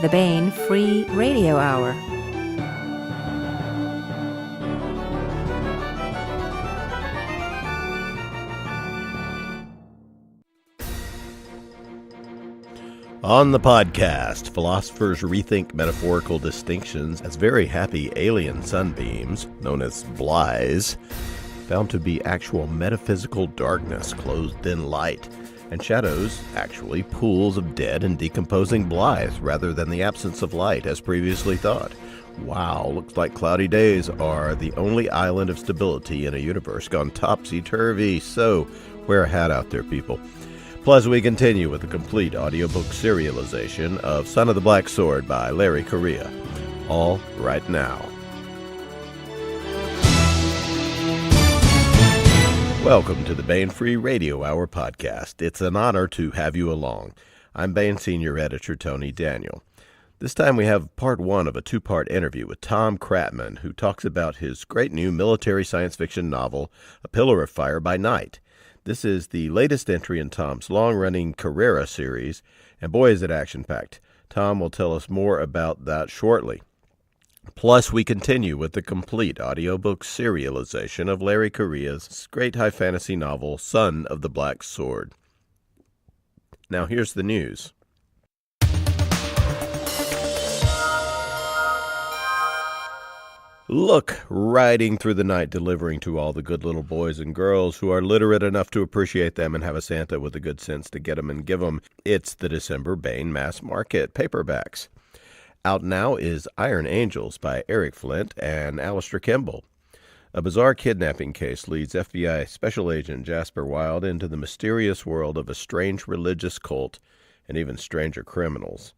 the Baen Free Radio Hour. On the podcast, philosophers rethink metaphorical distinctions as very happy alien sunbeams, known as blighs, found to be actual metaphysical darkness clothed in light, and shadows actually pools of dead and decomposing blighs rather than the absence of light as previously thought. Wow, looks like cloudy days are the only island of stability in a universe gone topsy-turvy, so wear a hat out there, people. Plus, we continue with the complete audiobook serialization of Son of the Black Sword by Larry Correia. All right now. Welcome to the Baen Free Radio Hour podcast. It's an honor to have you along. I'm Baen Senior Editor Tony Daniel. This time we have part one of a two-part interview with Tom Kratman, who talks about his great new military science fiction novel, A Pillar of Fire by Night. This is the latest entry in Tom's long-running Carrera series, and boy is it action-packed. Tom will tell us more about that shortly. Plus, we continue with the complete audiobook serialization of Larry Correia's great high fantasy novel, Son of the Black Sword. Now here's the news. Look, riding through the night delivering to all the good little boys and girls who are literate enough to appreciate them and have a Santa with the good sense to get them and give them. It's the December Baen Mass Market paperbacks. Out now is Iron Angels by Eric Flint and Alistair Kimball. A bizarre kidnapping case leads FBI Special Agent Jasper Wilde into the mysterious world of a strange religious cult and even stranger criminals.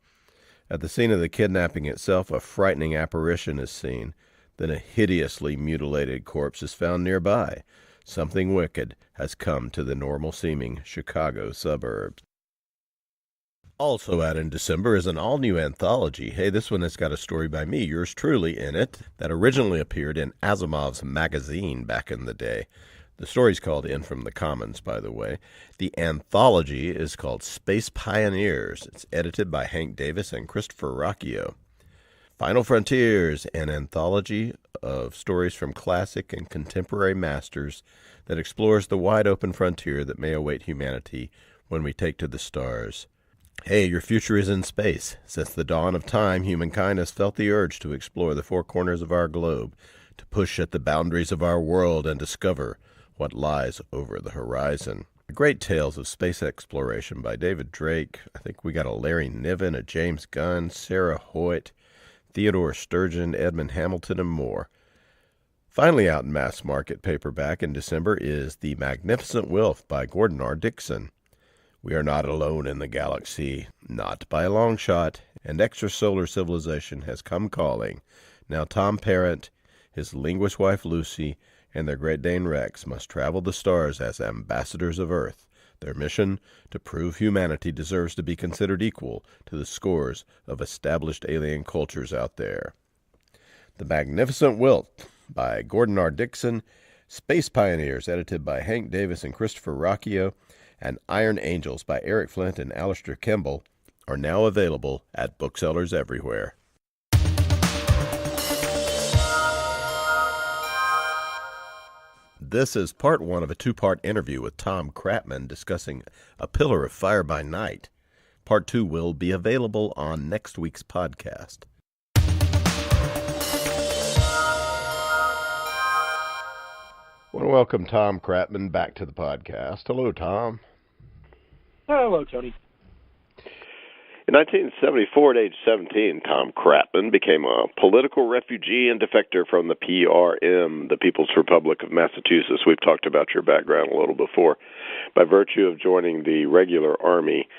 At the scene of the kidnapping itself, a frightening apparition is seen. Then a hideously mutilated corpse is found nearby. Something wicked has come to the normal-seeming Chicago suburbs. Also out in December is an all-new anthology. Hey, this one has got a story by me, yours truly, in it, that originally appeared in Asimov's magazine back in the day. The story's called In From the Commons, by the way. The anthology is called Space Pioneers. It's edited by Hank Davis and Christopher Rocchio. Final Frontiers, an anthology of stories from classic and contemporary masters that explores the wide-open frontier that may await humanity when we take to the stars. Hey, your future is in space. Since the dawn of time, humankind has felt the urge to explore the four corners of our globe, to push at the boundaries of our world and discover what lies over the horizon. Great Tales of Space Exploration by David Drake. I think we got a Larry Niven, a James Gunn, Sarah Hoyt, Theodore Sturgeon, Edmund Hamilton, and more. Finally out in mass market paperback in December is The Magnificent Wilf by Gordon R. Dickson. We are not alone in the galaxy, not by a long shot, and extrasolar civilization has come calling. Now Tom Parent, his linguist wife Lucy, and their Great Dane Rex must travel the stars as ambassadors of Earth. Their mission, to prove humanity deserves to be considered equal to the scores of established alien cultures out there. The Magnificent Wilf by Gordon R. Dickson, Space Pioneers, edited by Hank Davis and Christopher Rocchio, and Iron Angels by Eric Flint and Alistair Kimball are now available at booksellers everywhere. This is part one of a two-part interview with Tom Kratman discussing A Pillar of Fire by Night. Part two will be available on next week's podcast. I want to welcome Tom Kratman back to the podcast. Hello, Tom. Hello, Tony. In 1974, at age 17, Tom Kratman became a political refugee and defector from the PRM, the People's Republic of Massachusetts. We've talked about your background a little before. By virtue of joining the regular Army,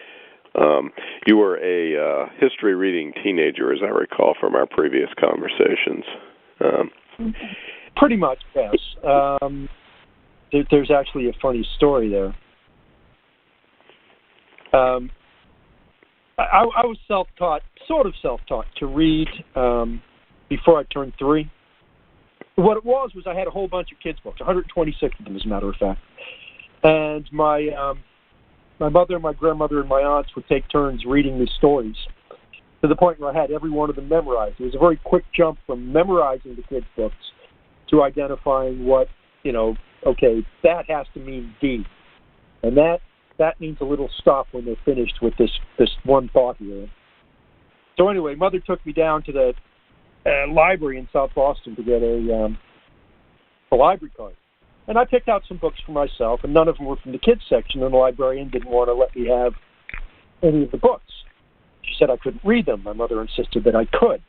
you were a history-reading teenager, as I recall from our previous conversations. Pretty much, yes. There's actually a funny story there. I was self-taught, sort of self-taught, to read before I turned 3. What it was I had a whole bunch of kids' books, 126 of them, as a matter of fact. And my mother, my grandmother, and my aunts would take turns reading these stories. to the point where I had every one of them memorized. It was a very quick jump from memorizing the kids' books to identifying what, okay, that has to mean D. And that means a little stop when they're finished with this one thought here. So anyway, Mother took me down to the library in South Boston to get a library card. And I picked out some books for myself, and none of them were from the kids section, and the librarian didn't want to let me have any of the books. She said I couldn't read them. My mother insisted that I could.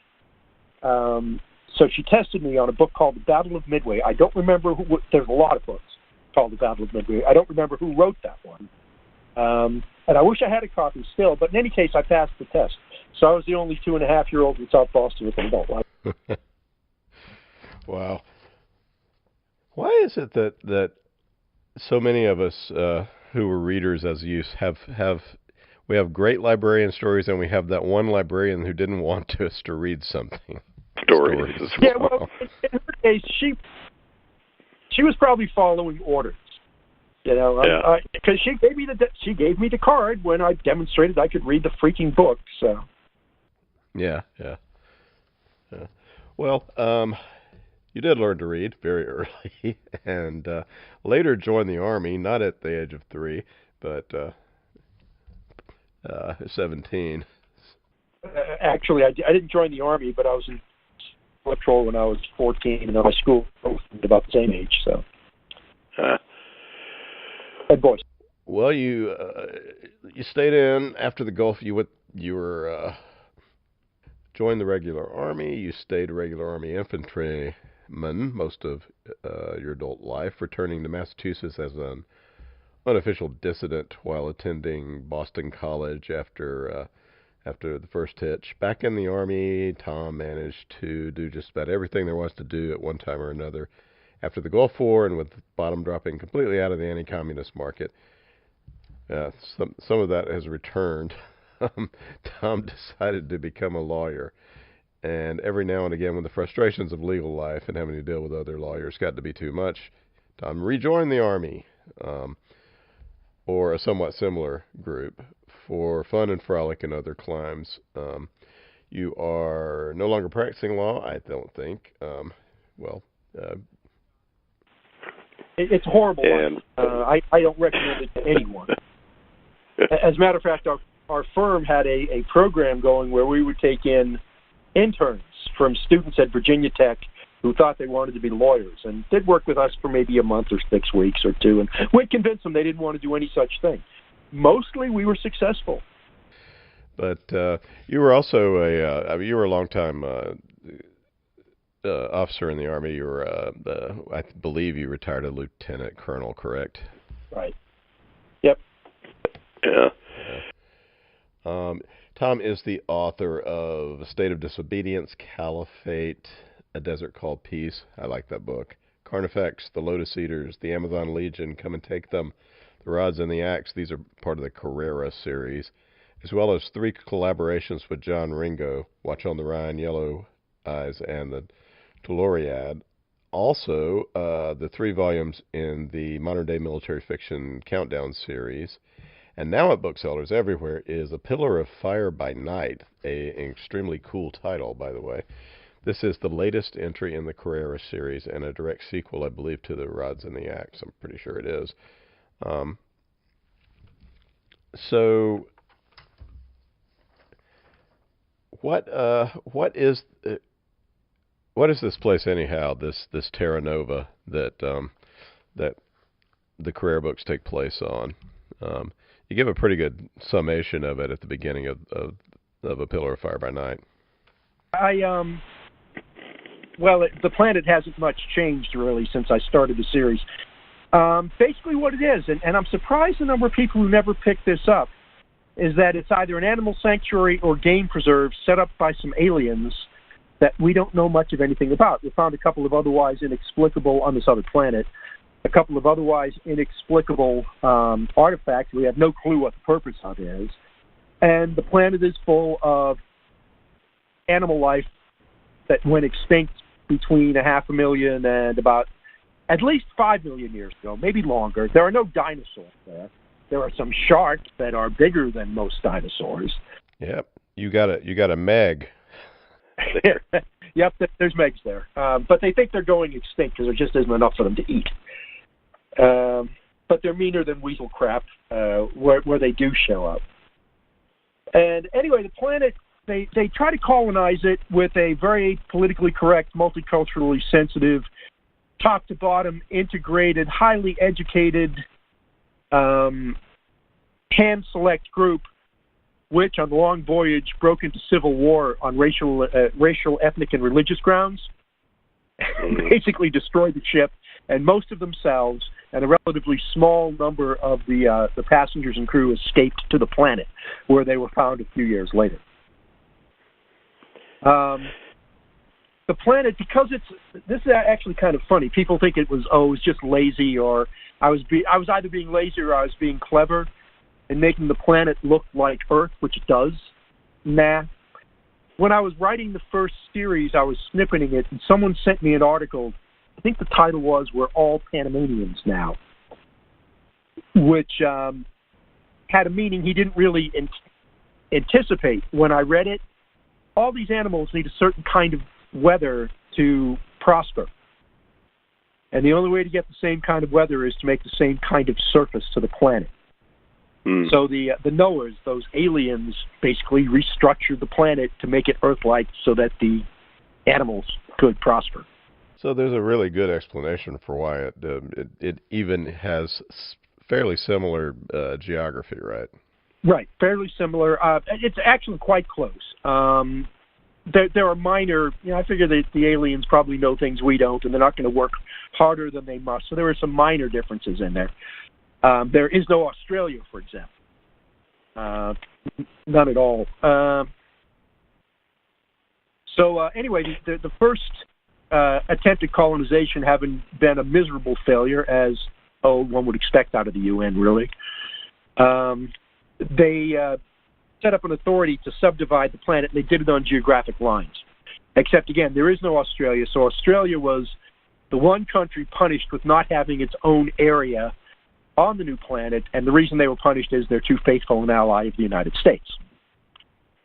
So she tested me on a book called The Battle of Midway. I don't remember there's a lot of books called The Battle of Midway. I don't remember who wrote that one. And I wish I had a copy still, but in any case, I passed the test. So I was the only 2.5-year-old in South Boston with an adult library. Wow. Why is it that so many of us who were readers as youth we have great librarian stories, and we have that one librarian who didn't want us to read something? Stories as well. Yeah, well, in her case, she was probably following orders. Because she gave me the card when I demonstrated I could read the freaking book. So. Yeah. Well, you did learn to read very early, and later joined the Army, not at the age of 3, but 17. Actually, I didn't join the Army, but I was in patrol when I was 14, and my school was about the same age. So. Head boys. Well, you stayed in after the Gulf. You were joined the regular Army. You stayed a regular Army infantryman most of your adult life, returning to Massachusetts as an unofficial dissident while attending Boston College after the first hitch. Back in the Army, Tom managed to do just about everything there was to do at one time or another. After the Gulf War, and with the bottom dropping completely out of the anti-communist market, some of that has returned. Tom decided to become a lawyer. And every now and again, when the frustrations of legal life and having to deal with other lawyers got to be too much, Tom rejoined the Army, or a somewhat similar group, for fun and frolic and other climes. You are no longer practicing law, I don't think. It's horrible. And I don't recommend it to anyone. As a matter of fact, our firm had a program going where we would take in interns from students at Virginia Tech who thought they wanted to be lawyers, and they'd work with us for maybe a month or 6 weeks or 2, and we'd convince them they didn't want to do any such thing. Mostly we were successful. But you were also you were a long-time officer in the Army. You were, I believe you retired a lieutenant colonel, correct? Right. Yep. Yeah. Tom is the author of A State of Disobedience, Caliphate, A Desert Called Peace. I like that book. Carnifex, The Lotus Eaters, The Amazon Legion, Come and Take Them, The Rods and the Axe. These are part of the Carrera series, as well as 3 collaborations with John Ringo, Watch on the Rhine, Yellow Eyes, and the Telluriad. Also, the 3 volumes in the Modern Day Military Fiction Countdown series. And now at booksellers everywhere is A Pillar of Fire by Night, an extremely cool title, by the way. This is the latest entry in the Carrera series and a direct sequel, I believe, to The Rods and the Axe. I'm pretty sure it is. So, what is this place anyhow? This Terra Nova that the Carrera books take place on. You give a pretty good summation of it at the beginning of A Pillar of Fire by Night. The planet hasn't much changed really since I started the series. Basically what it is, and I'm surprised the number of people who never picked this up, is that it's either an animal sanctuary or game preserve set up by some aliens that we don't know much of anything about. We found a couple of otherwise inexplicable, on this other planet, a couple of otherwise inexplicable artifacts. We have no clue what the purpose of it is. And the planet is full of animal life that went extinct between 500,000 and about at least 5 million years ago, maybe longer. There are no dinosaurs there. There are some sharks that are bigger than most dinosaurs. Yep. You got a Meg. Yep, there's Megs there. But they think they're going extinct because there just isn't enough for them to eat. But they're meaner than weasel crap where they do show up. And anyway, the planet, they try to colonize it with a very politically correct, multiculturally sensitive, top-to-bottom, integrated, highly educated, hand-select group, which on the long voyage broke into civil war on racial, ethnic, and religious grounds, basically destroyed the ship, and most of themselves and a relatively small number of the passengers and crew escaped to the planet, where they were found a few years later. The planet, because this is actually kind of funny. People think it was just lazy, or I was either being lazy or I was being clever in making the planet look like Earth, which it does. Nah. When I was writing the first series, I was snippeting it, and someone sent me an article. I think the title was "We're All Panamanians Now," which had a meaning he didn't really anticipate. When I read it, all these animals need a certain kind of weather to prosper. And the only way to get the same kind of weather is to make the same kind of surface to the planet. So the knowers, those aliens, basically restructured the planet to make it Earth-like so that the animals could prosper. So there's a really good explanation for why it even has fairly similar geography, right? Right, fairly similar. It's actually quite close. There are minor, I figure that the aliens probably know things we don't, and they're not going to work harder than they must. So there are some minor differences in there. There is no Australia, for example. None at all. Anyway, the first attempt at colonization having been a miserable failure, as one would expect out of the UN, really. They set up an authority to subdivide the planet, and they did it on geographic lines. Except, again, there is no Australia, so Australia was the one country punished with not having its own area on the new planet, and the reason they were punished is they're too faithful an ally of the United States,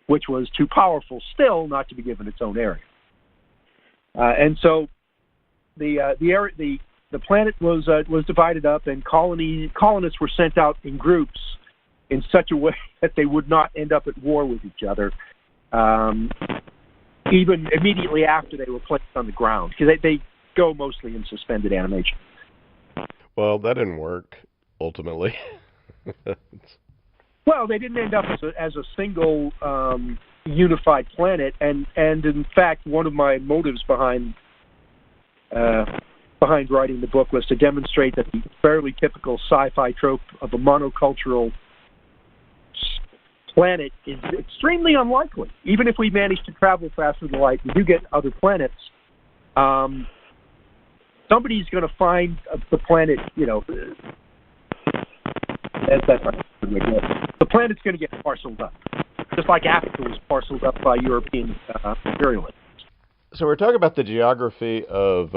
which was too powerful still not to be given its own area. And so the planet was divided up, and colonists were sent out in groups in such a way that they would not end up at war with each other, even immediately after they were placed on the ground, because they go mostly in suspended animation. Well, that didn't work, ultimately. Well, they didn't end up as a single unified planet, and in fact, one of my motives behind writing the book was to demonstrate that the fairly typical sci-fi trope of a monocultural planet is extremely unlikely. Even if we manage to travel faster than light, we do get other planets. Somebody's going to find the planet, the planet's going to get parceled up, just like Africa was parceled up by European imperialists. So we're talking about the geography of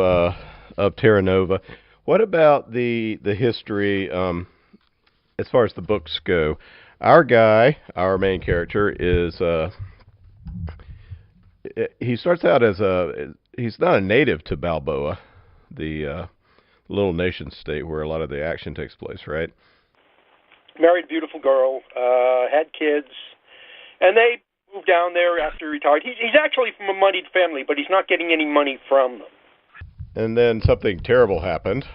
Terra Nova. What about the history as far as the books go? Our guy, our main character, is he starts out as he's not a native to Balboa, the little nation state where a lot of the action takes place, right? Married, beautiful girl, had kids, and they moved down there after he retired. He's actually from a moneyed family, but he's not getting any money from them. And then something terrible happened.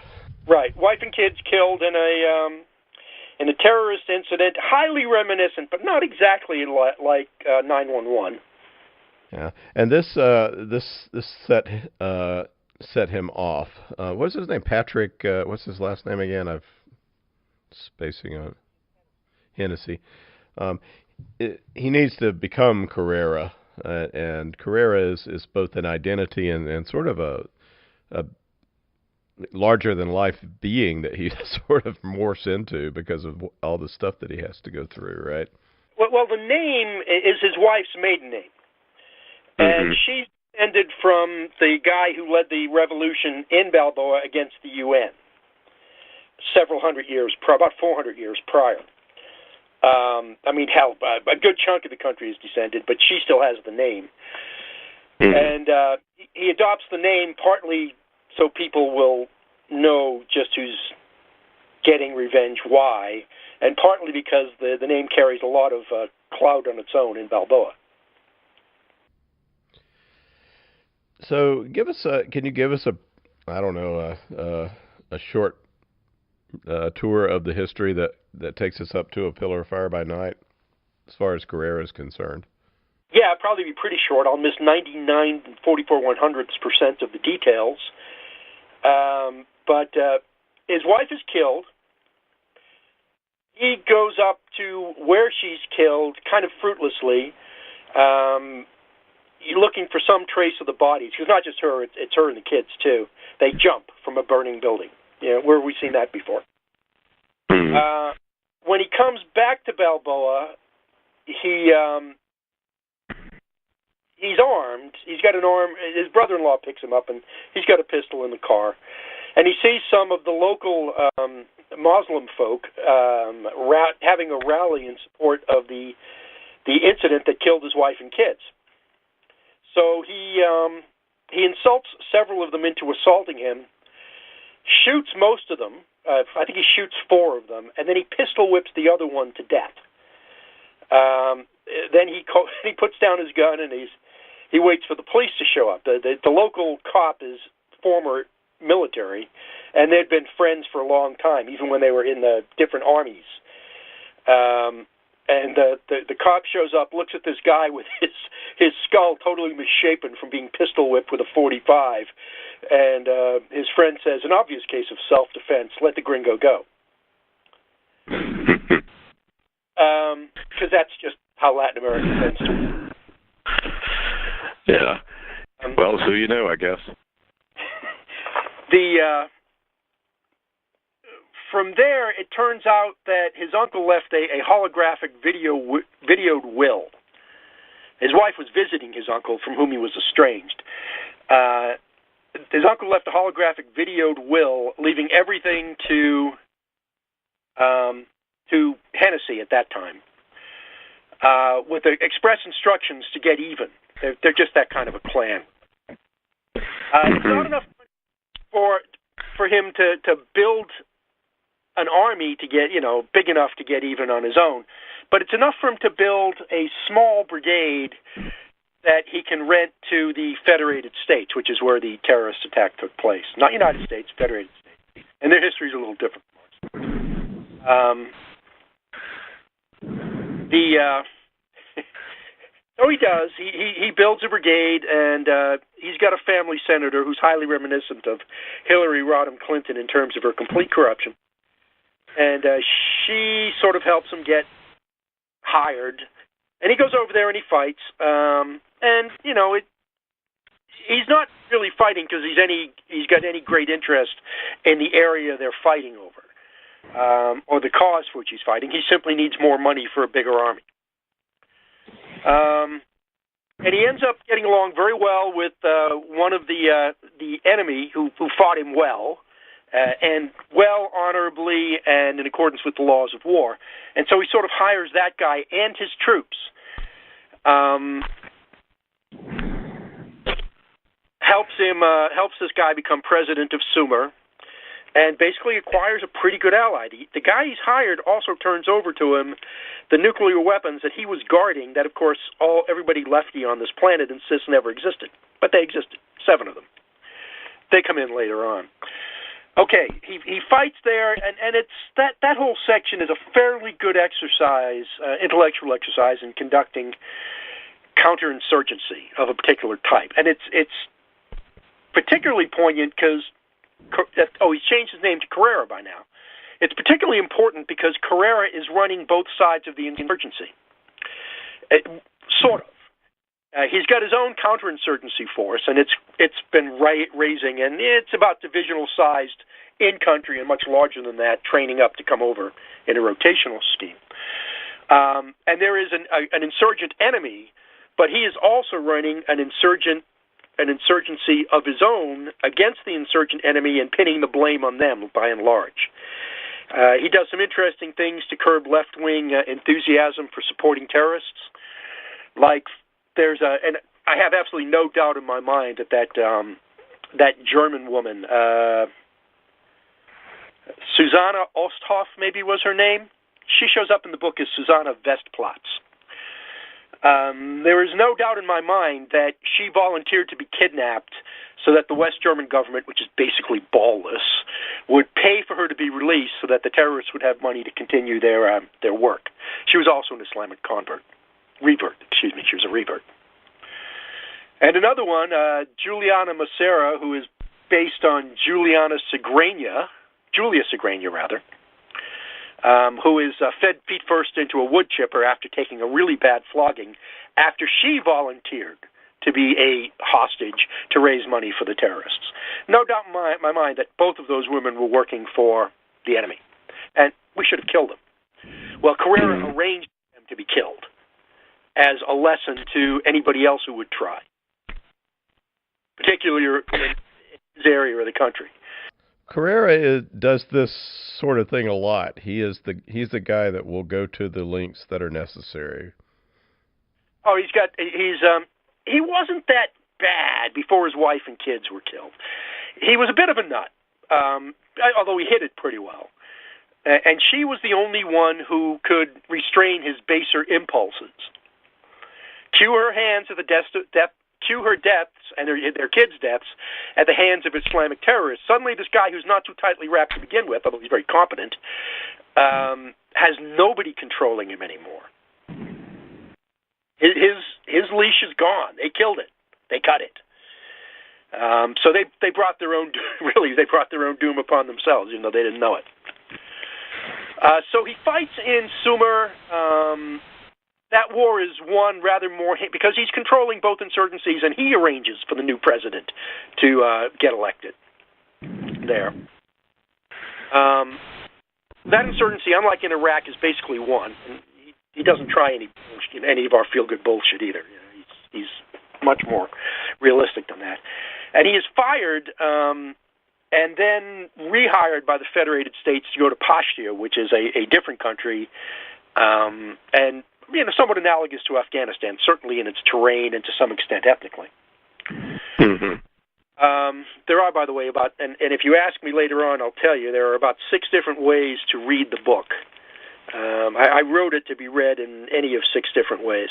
Right, wife and kids killed in a terrorist incident, highly reminiscent, but not exactly like 9/11. Yeah, and this set him off. What's his name? Patrick. What's his last name again? I'm spacing on Hennessy. He needs to become Carrera, and Carrera is both an identity and sort of a larger-than-life being that he sort of morphs into because of all the stuff that he has to go through, right? Well, the name is his wife's maiden name, and she descended from the guy who led the revolution in Balboa against the UN several hundred years, about 400 years prior. I mean, hell, a good chunk of the country is descended, but she still has the name. And he adopts the name partly so people will know just who's getting revenge, why, and partly because the name carries a lot of clout on its own in Balboa. So, can you give us a short tour of the history that takes us up to A Pillar of Fire by Night, as far as Carrera is concerned? Yeah, I'll probably be pretty short. I'll miss 99 and 44/100% of the details. But his wife is killed. He goes up to where she's killed, kind of fruitlessly, looking for some trace of the bodies. It's not just her; it's her and the kids too. They jump from a burning building. Where have we seen that before? When he comes back to Balboa, he's armed. He's got an arm. His brother-in-law picks him up, and he's got a pistol in the car. And he sees some of the local Muslim folk having a rally in support of the incident that killed his wife and kids. So he insults several of them into assaulting him, shoots most of them. I think he shoots 4 of them, and then he pistol whips the other one to death. Then he puts down his gun and he waits for the police to show up. The local cop is former military, and they'd been friends for a long time, even when they were in the different armies. And the cop shows up, looks at this guy with his skull totally misshapen from being pistol whipped with a .45, and his friend says, "An obvious case of self-defense. Let the gringo go." Because that's just how Latin America tends to. Yeah. Well, so you know, I guess. From there, it turns out that his uncle left a holographic videoed will. His wife was visiting his uncle, from whom he was estranged. His uncle left a holographic videoed will, leaving everything to Hennessy at that time, with the express instructions to get even. They're just that kind of a clan. It's not enough for him to build an army to get, big enough to get even on his own, but it's enough for him to build a small brigade that he can rent to the Federated States, which is where the terrorist attack took place. Not United States, Federated States. And their history is a little different from ours. So he does. He builds a brigade, and he's got a family senator who's highly reminiscent of Hillary Rodham Clinton in terms of her complete corruption. And she sort of helps him get hired. And he goes over there and he fights. He's not really fighting because he's got any great interest in the area they're fighting over, or the cause for which he's fighting. He simply needs more money for a bigger army. And he ends up getting along very well with one of the enemy who fought him well, and well, honorably, and in accordance with the laws of war. And so he sort of hires that guy and his troops. Helps this guy become president of Sumer, and basically acquires a pretty good ally. The guy he's hired also turns over to him the nuclear weapons that he was guarding, that of course everybody lefty on this planet insists never existed, but they existed, 7 of them. They come in later on. Okay, he fights there, and it's that whole section is a fairly good exercise, intellectual exercise in conducting counterinsurgency of a particular type, and it's particularly poignant because he's changed his name to Carrera by now. It's particularly important because Carrera is running both sides of the insurgency, sort of. He's got his own counterinsurgency force, and it's been raising, and it's about divisional sized in country and much larger than that, training up to come over in a rotational scheme. And there is an insurgent enemy, but he is also running an insurgency of his own against the insurgent enemy and pinning the blame on them by and large. He does some interesting things to curb left-wing enthusiasm for supporting terrorists. Like, and I have absolutely no doubt in my mind that German woman, Susanna Osthoff, maybe was her name. She shows up in the book as Susanna Westplatz. There is no doubt in my mind that she volunteered to be kidnapped so that the West German government, which is basically ballless, would pay for her to be released so that the terrorists would have money to continue their work. She was also an Islamic revert. She was a revert. And another one, Juliana Macera, who is based on Julia Segreña, who is fed feet first into a wood chipper after taking a really bad flogging after she volunteered to be a hostage to raise money for the terrorists. No doubt in my mind that both of those women were working for the enemy, and we should have killed them. Well, Carrera arranged them to be killed as a lesson to anybody else who would try, particularly in his area of the country. Carrera does this sort of thing a lot. He's the guy that will go to the lengths that are necessary. Oh, he wasn't that bad before his wife and kids were killed. He was a bit of a nut, although he hid it pretty well. And she was the only one who could restrain his baser impulses. Cue her deaths and their kids' deaths at the hands of Islamic terrorists. Suddenly, this guy who's not too tightly wrapped to begin with, although he's very competent, has nobody controlling him anymore. His leash is gone. They killed it. They cut it. So they brought their own doom upon themselves, even though they didn't know it. So he fights in Sumer. That war is won rather more because he's controlling both insurgencies, and he arranges for the new president to get elected there. That insurgency, unlike in Iraq, is basically won. And he doesn't try any of our feel-good bullshit either. You know, he's much more realistic than that. And he is fired and then rehired by the Federated States to go to Pashtia, which is a different country, and somewhat analogous to Afghanistan, certainly in its terrain and to some extent ethnically. Mm-hmm. There are, by the way, and if you ask me later on, I'll tell you, there are about 6 different ways to read the book. I wrote it to be read in any of 6 different ways.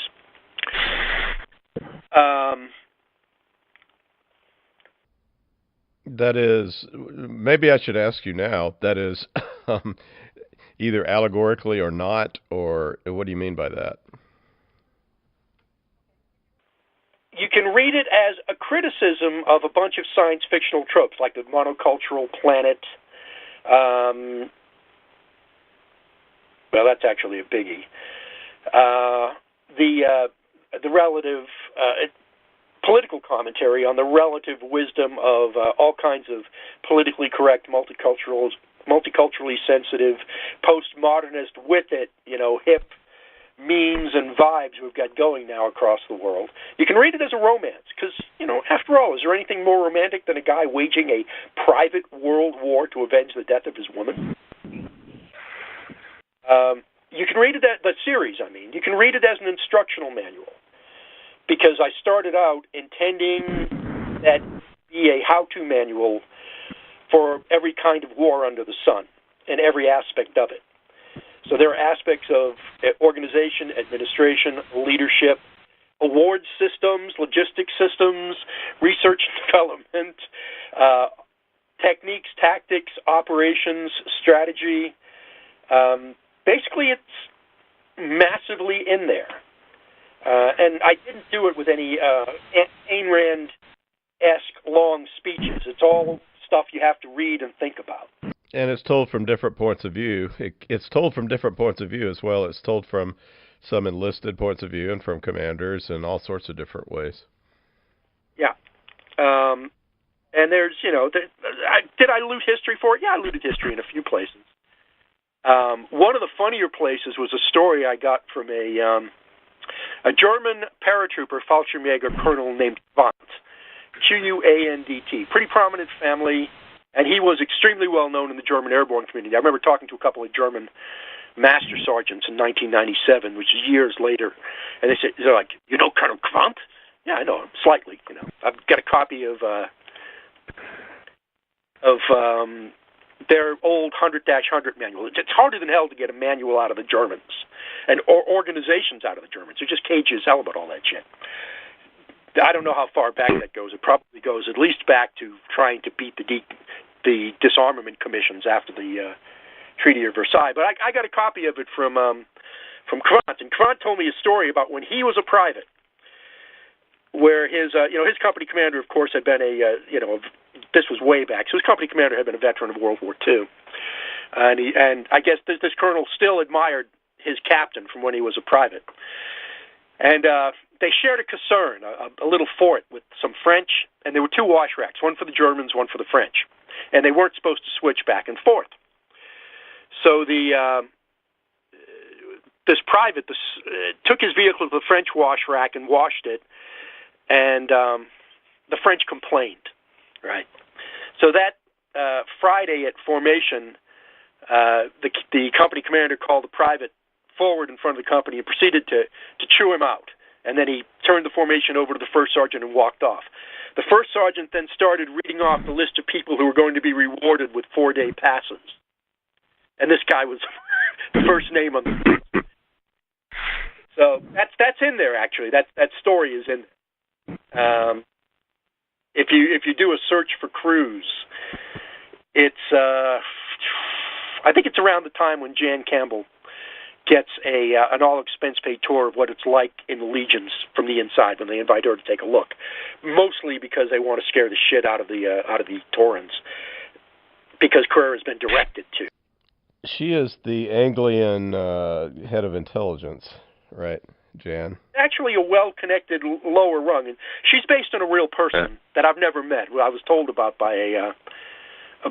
That is, maybe I should ask you now, that is either allegorically or not, or what do you mean by that? You can read it as a criticism of a bunch of science fictional tropes, like the monocultural planet. Well, that's actually a biggie. The relative political commentary on the relative wisdom of all kinds of politically correct, multiculturally sensitive, postmodernist, with it, hip memes and vibes we've got going now across the world. You can read it as a romance, because, after all, is there anything more romantic than a guy waging a private world war to avenge the death of his woman? You can read it as the series. You can read it as an instructional manual, because I started out intending that be a how-to manual for every kind of war under the sun and every aspect of it. So there are aspects of organization, administration, leadership, award systems, logistics systems, research and development, techniques, tactics, operations, strategy. Basically, it's massively in there. And I didn't do it with any Ayn Rand-esque long speeches. It's all stuff you have to read and think about. And it's told from different points of view. It's told from different points of view as well. It's told from some enlisted points of view and from commanders and all sorts of different ways. Yeah. And there's, did I loot history for it? Yeah, I looted history in a few places. One of the funnier places was a story I got from a German paratrooper, Fallschirmjäger colonel named Quandt, Quandt. Pretty prominent family. And he was extremely well known in the German airborne community. I remember talking to a couple of German master sergeants in 1997, which is years later, and they're like, "You know Colonel Quandt?" "Yeah, I know him slightly. I've got a copy of their old 100-100 manual. It's harder than hell to get a manual out of the Germans or organizations out of the Germans. They're just cagey as hell about all that shit. I don't know how far back that goes. It probably goes at least back to trying to beat the disarmament commissions after the Treaty of Versailles. But I got a copy of it from Kratman, and Kratman told me a story about when he was a private, where his company commander, of course, had been this was way back. So his company commander had been a veteran of World War II, and I guess this colonel still admired his captain from when he was a private, and they shared a caserne, a little fort with some French, and there were two wash racks, one for the Germans, one for the French, and they weren't supposed to switch back and forth. So this private took his vehicle to the French wash rack and washed it, and the French complained, right? So that Friday at formation, the company commander called the private forward in front of the company and proceeded to chew him out. And then he turned the formation over to the first sergeant and walked off. The first sergeant then started reading off the list of people who were going to be rewarded with 4-day passes. And this guy was the first name on the list. So that's in there, actually. That story is in there. If you do a search for crews, it's I think it's around the time when Jan Campbell gets an all-expense-paid tour of what it's like in the Legions from the inside when they invite her to take a look. Mostly because they want to scare the shit out of the Taurans, because Carrera has been directed to. She is the Anglian head of intelligence, right, Jan? Actually, a well-connected lower rung, and she's based on a real person that I've never met, who I was told about by a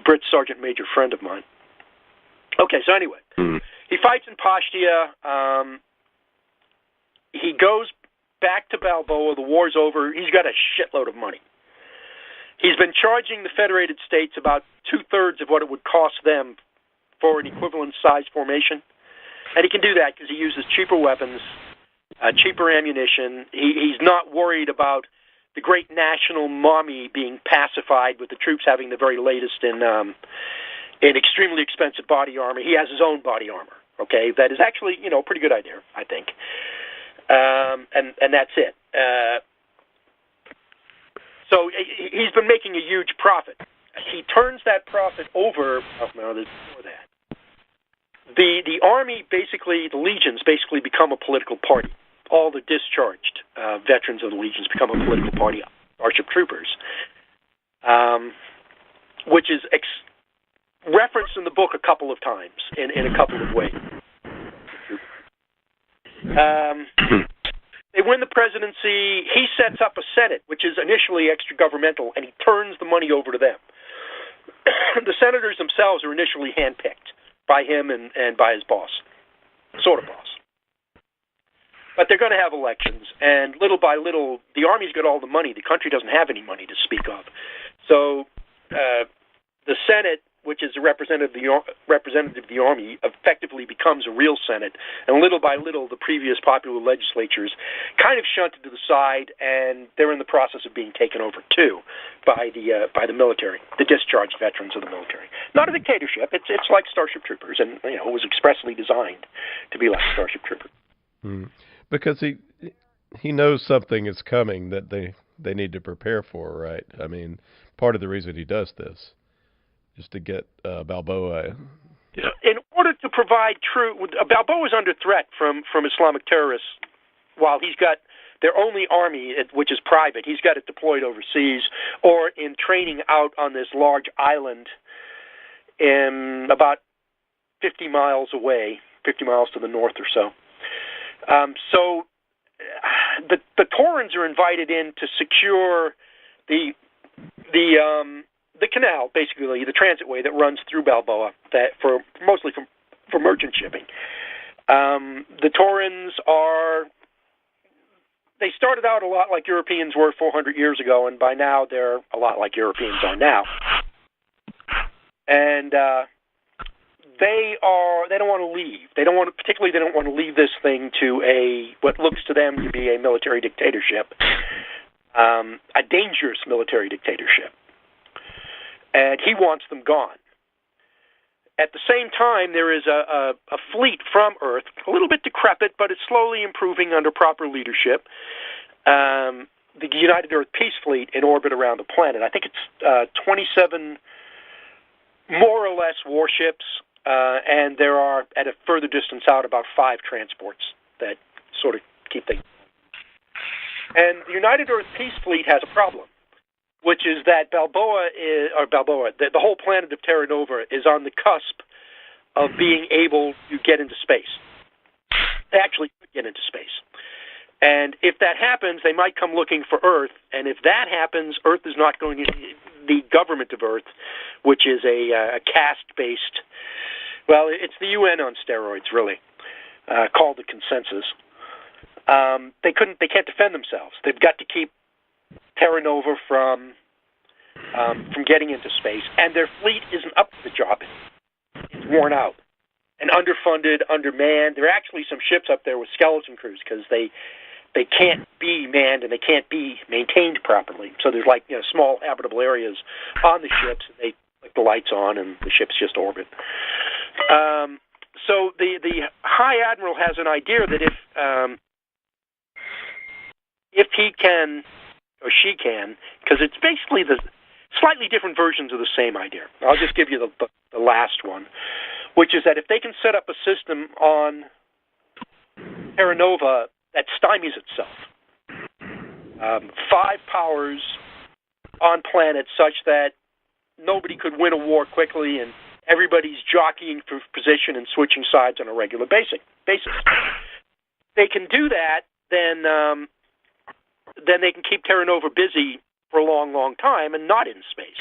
Brit Sergeant Major friend of mine. Okay, so anyway, he fights in Pastia. He goes back to Balboa. The war's over. He's got a shitload of money. He's been charging the Federated States about 2/3 of what it would cost them for an equivalent size formation, and he can do that because he uses cheaper weapons, cheaper ammunition. He's not worried about the great national mommy being pacified with the troops having the very latest in extremely expensive body armor. He has his own body armor. Okay, that is actually a pretty good idea, I think. And that's it. So he's been making a huge profit. He turns that profit over. Oh no, there's more of that. The army basically, the legions basically become a political party. All the discharged veterans of the legions become a political party, Starship Troopers, which is referenced in the book a couple of times in a couple of ways. They win the presidency. He sets up a Senate, which is initially extra-governmental, and he turns the money over to them. The senators themselves are initially handpicked by him and by his boss, sort of boss. But they're going to have elections, and little by little, the Army's got all the money. The country doesn't have any money to speak of. So the Senate, which is a representative of the Army, effectively becomes a real Senate, and little by little, the previous popular legislatures kind of shunted to the side, and they're in the process of being taken over too by the military, the discharged veterans of the military. Not a dictatorship. It's like Starship Troopers, and it was expressly designed to be like Starship Troopers. Because he knows something is coming that they need to prepare for, right? I mean, part of the reason he does this. Just to get Balboa. Yeah. In order to provide Balboa is under threat from Islamic terrorists. While he's got their only army, which is private, he's got it deployed overseas or in training out on this large island about 50 miles away, 50 miles to the north or so. So the Taurans are invited in to secure the canal, basically the transitway that runs through Balboa, mostly for merchant shipping. The Taurans they started out a lot like Europeans were 400 years ago, and by now they're a lot like Europeans are now. and they don't want to leave. They don't want to leave this thing to what looks to them to be a military dictatorship, a dangerous military dictatorship, and he wants them gone. At the same time, there is a fleet from Earth, a little bit decrepit, but it's slowly improving under proper leadership. The United Earth Peace Fleet in orbit around the planet. I think it's 27 more or less warships, and there are, at a further distance out, about 5 transports that sort of keep things. And the United Earth Peace Fleet has a problem, which is that the whole planet of Terra Nova is on the cusp of being able to get into space. They actually could get into space. And if that happens, they might come looking for Earth. And if that happens, Earth is not going to... The government of Earth, which is a caste-based... Well, it's the UN on steroids, really, called the Consensus. They can't defend themselves. They've got to keep Terra Nova from getting into space, and their fleet isn't up to the job. It's worn out and underfunded, undermanned. There are actually some ships up there with skeleton crews because they can't be manned and they can't be maintained properly. So there's small habitable areas on the ships, and they put the lights on, and the ships just orbit. So the High Admiral has an idea that if he can, or she can, because it's basically the slightly different versions of the same idea. I'll just give you the last one, which is that if they can set up a system on Terra Nova that stymies itself, 5 powers on planet such that nobody could win a war quickly and everybody's jockeying for position and switching sides on a regular basis. They can do that, then they can keep Terra Nova busy for a long, long time and not in space.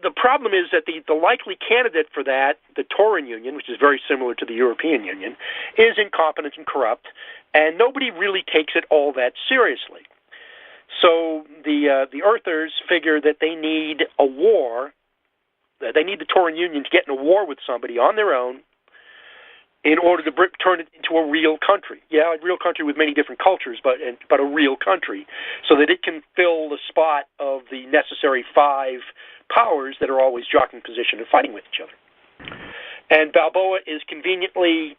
The problem is that the likely candidate for that, the Tauran Union, which is very similar to the European Union, is incompetent and corrupt, and nobody really takes it all that seriously. So the Earthers figure that they need a war, that they need the Tauran Union to get in a war with somebody on their own in order to turn it into a real country. Yeah, a real country with many different cultures, but a real country, so that it can fill the spot of the necessary 5 powers that are always jockeying position and fighting with each other. And Balboa is conveniently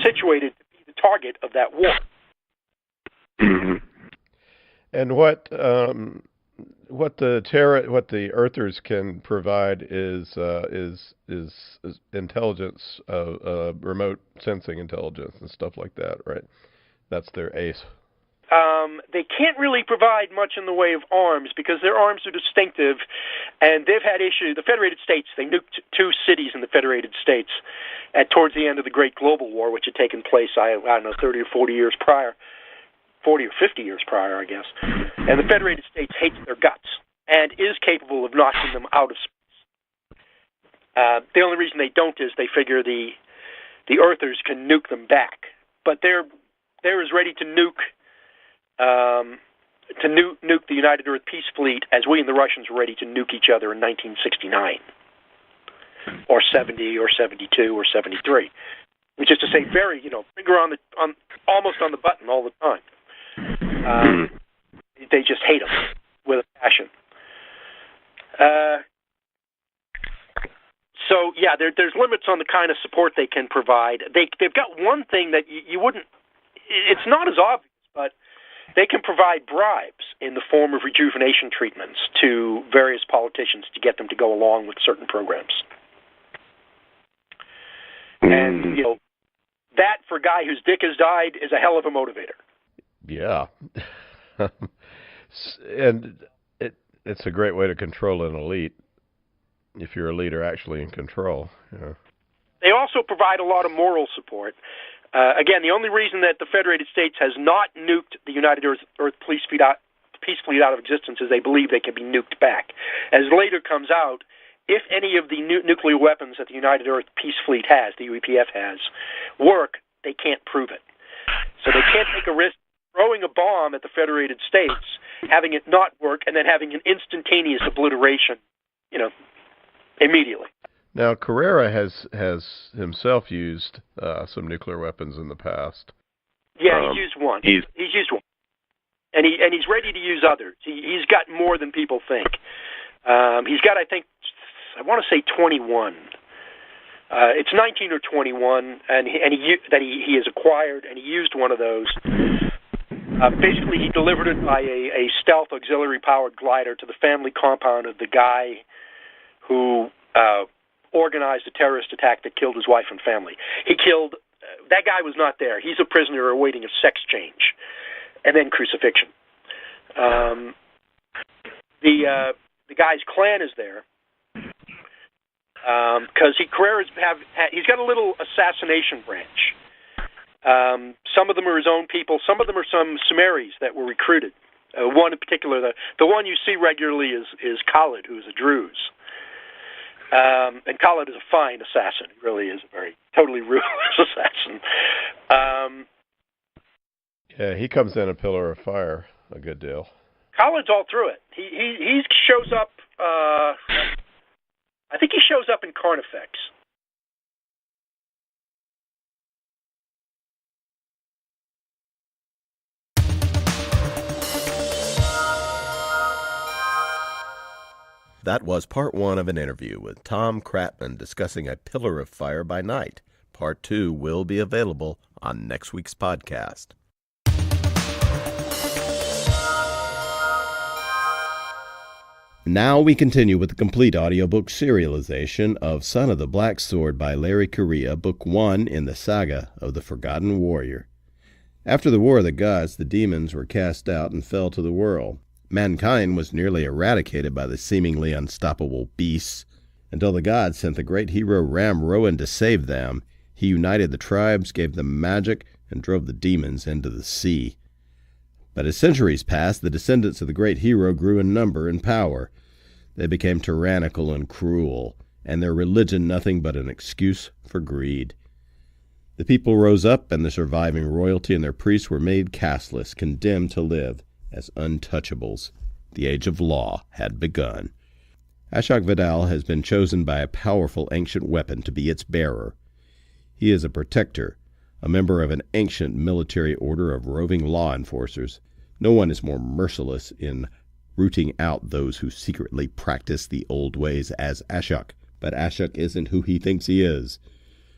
situated to be the target of that war. Mm-hmm. And what the Earthers can provide is intelligence, remote sensing intelligence and stuff like that, right? That's their ace. They can't really provide much in the way of arms because their arms are distinctive, and they've had issues. The Federated States, they nuked 2 cities in the Federated States towards the end of the Great Global War, which had taken place, I don't know, 30 or 40 years prior. 40 or 50 years prior, I guess. And the Federated States hates their guts and is capable of knocking them out of space. The only reason they don't is they figure the Earthers can nuke them back. But they're as ready to nuke the United Earth Peace Fleet as we and the Russians were ready to nuke each other in 1969 or 70 or 72 or 73. Which is to say, very, finger almost on the button all the time. They just hate them with a passion. So, yeah, there's limits on the kind of support they can provide. They've got one thing that you wouldn't... It's not as obvious, but they can provide bribes in the form of rejuvenation treatments to various politicians to get them to go along with certain programs. And, that, for a guy whose dick has died, is a hell of a motivator. Yeah. And it's a great way to control an elite, if your elite are actually in control. Yeah. They also provide a lot of moral support. Again, the only reason that the Federated States has not nuked the United Earth Peace Fleet out of existence is they believe they can be nuked back. As later comes out, if any of the nuclear weapons that the United Earth Peace Fleet has, the UEPF has, work, they can't prove it. So they can't take a risk throwing a bomb at the Federated States having it not work, and then having an instantaneous obliteration, immediately. Now, Carrera has himself used some nuclear weapons in the past. Yeah, he's used one. He's used one, and he's ready to use others. He's got more than people think. He's got, I think, I want to say 21. It's 19 or 21, and he has acquired, and he used one of those. Basically, he delivered it by a stealth auxiliary-powered glider to the family compound of the guy who organized a terrorist attack that killed his wife and family. That guy was not there. He's a prisoner awaiting a sex change, and then crucifixion. The guy's clan is there because he's got a little assassination branch. Some of them are his own people. Some of them are some Sumeris that were recruited. One in particular, the one you see regularly is Khalid, who's a Druze. And Khalid is a fine assassin. He really is a very totally ruthless assassin. Yeah, he comes in a pillar of fire a good deal. Khalid's all through it. He shows up. I think he shows up in Carnifex. That was part 1 of an interview with Tom Kratman discussing A Pillar of Fire by Night. Part 2 will be available on next week's podcast. Now we continue with the complete audiobook serialization of Son of the Black Sword by Larry Correia, Book 1 in the saga of the Forgotten Warrior. After the War of the Gods, the demons were cast out and fell to the world. Mankind was nearly eradicated by the seemingly unstoppable beasts, until the gods sent the great hero Ram Rowan to save them. He united the tribes, gave them magic, and drove the demons into the sea. But as centuries passed, the descendants of the great hero grew in number and power. They became tyrannical and cruel, and their religion nothing but an excuse for greed. The people rose up, and the surviving royalty and their priests were made casteless, condemned to live as untouchables. The age of law had begun. Ashok Vidal has been chosen by a powerful ancient weapon to be its bearer. He is a protector, a member of an ancient military order of roving law enforcers. No one is more merciless in rooting out those who secretly practice the old ways as Ashok. But Ashok isn't who he thinks he is.